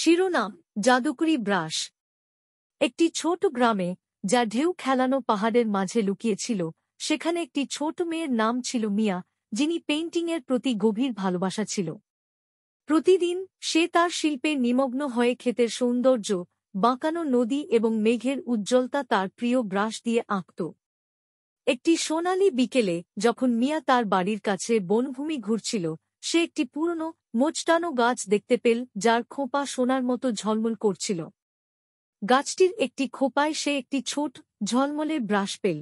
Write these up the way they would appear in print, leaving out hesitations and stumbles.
শিরোনাম জাদুকরি ব্রাশ। একটি ছোট গ্রামে, যা ঢেউ খেলানো পাহাড়ের মাঝে লুকিয়েছিল, সেখানে একটি ছোট মেয়ের নাম ছিল মিয়া, যিনি পেইন্টিংয়ের প্রতি গভীর ভালোবাসা ছিল। প্রতিদিন সে তার শিল্পে নিমগ্ন হয়ে ক্ষেতের সৌন্দর্য, বাঁকানো নদী এবং মেঘের উজ্জ্বলতা তার প্রিয় ব্রাশ দিয়ে আঁকত। একটি সোনালি বিকেলে, যখন মিয়া তার বাড়ির কাছে বনভূমি ঘুরছিল, সে একটি পুরনো, মোচটানো গাছ দেখতে পেল, যার খোঁপা সোনার মতো ঝলমল করছিল। গাছটির একটি খোঁপায় সে একটি ছোট, ঝলমলে ব্রাশ পেল।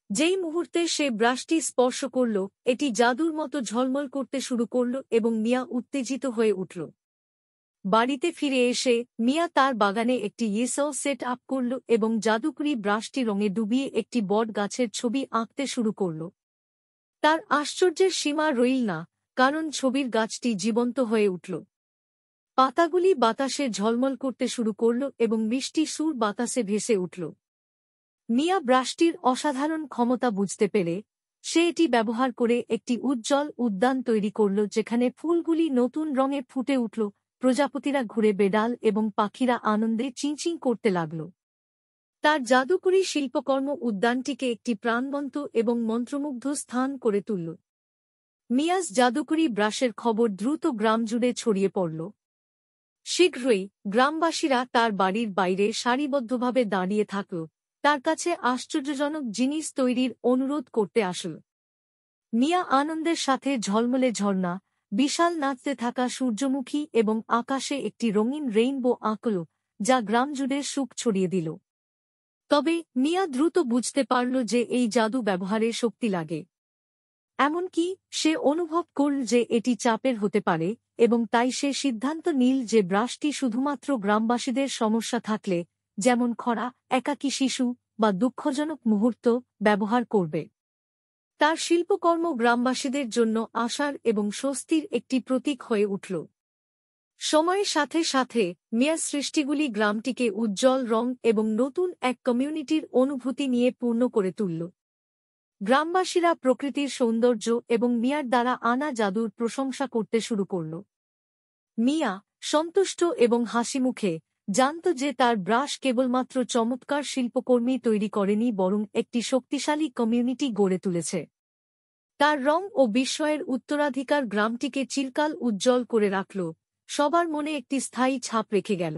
যেই মুহূর্তে সে ব্রাশটি স্পর্শ করল, এটি জাদুর মতো ঝলমল করতে শুরু করল এবং মিয়া উত্তেজিত হয়ে উঠল। বাড়িতে ফিরে এসে মিয়া তার বাগানে একটি ইয়েসও সেট আপ করল এবং জাদুকরি ব্রাশটি রঙে ডুবিয়ে একটি বট গাছের ছবি আঁকতে শুরু করল। তার আশ্চর্যের সীমা রইল না, কারণ ছবির গাছটি জীবন্ত হয়ে উঠল। পাতাগুলি বাতাসে ঝলমল করতে শুরু করল এবং মিষ্টি সুর বাতাসে ভেসে উঠল। মিয়া ব্রাশটির অসাধারণ ক্ষমতা বুঝতে পেরে সে এটি ব্যবহার করে একটি উজ্জ্বল উদ্যান তৈরি করল, যেখানে ফুলগুলি নতুন রঙে ফুটে উঠল, প্রজাপতিরা ঘুরে বেড়াল এবং পাখিরা আনন্দে চিঁচিঁ করতে লাগল। তার জাদুকরি শিল্পকর্ম উদ্যানটিকে একটি প্রাণবন্ত এবং মন্ত্রমুগ্ধ স্থান করে তুলল। মিয়াস জাদুকরি ব্রাশের খবর দ্রুত গ্রাম জুড়ে ছড়িয়ে পড়ল। শীঘ্রই গ্রামবাসীরা তার বাড়ির বাইরে সারিবদ্ধভাবে দাঁড়িয়ে থাকল, তার কাছে আশ্চর্যজনক জিনিস তৈরির অনুরোধ করতে আসল। মিয়া আনন্দের সাথে ঝলমলে ঝর্ণা, বিশাল নাচতে থাকা সূর্যমুখী এবং আকাশে একটি রঙিন রেইনবো আঁকল, যা গ্রাম জুড়ে সুখ ছড়িয়ে দিল। তবে মিয়া দ্রুত বুঝতে পারল যে এই জাদু ব্যবহারে শক্তি লাগে। এমনকি সে অনুভব করল যে এটি চাপের হতে পারে, এবং তাই সে সিদ্ধান্ত নিল যে ব্রাশটি শুধুমাত্র গ্রামবাসীদের সমস্যা থাকলে, যেমন খরা, একাকী শিশু বা দুঃখজনক মুহূর্ত, ব্যবহার করবে। তার শিল্পকর্ম গ্রামবাসীদের জন্য আশার এবং স্বস্তির একটি প্রতীক হয়ে উঠল। সময়ের সাথে সাথে মিয়ার সৃষ্টিগুলি গ্রামটিকে উজ্জ্বল রং এবং নতুন এক কমিউনিটির অনুভূতি নিয়ে পূর্ণ করে তুলল। গ্রামবাসীরা প্রকৃতির সৌন্দর্য এবং মিয়ার দ্বারা আনা জাদুর প্রশংসা করতে শুরু করল। মিয়া, সন্তুষ্ট এবং হাসিমুখে, জানত যে তার ব্রাশ কেবলমাত্র চমৎকার শিল্পকর্মী তৈরি করেনি, বরং একটি শক্তিশালী কমিউনিটি গড়ে তুলেছে। তার রং ও বিস্ময়ের উত্তরাধিকার গ্রামটিকে চিরকাল উজ্জ্বল করে রাখল, সবার মনে একটি স্থায়ী ছাপ রেখে গেল।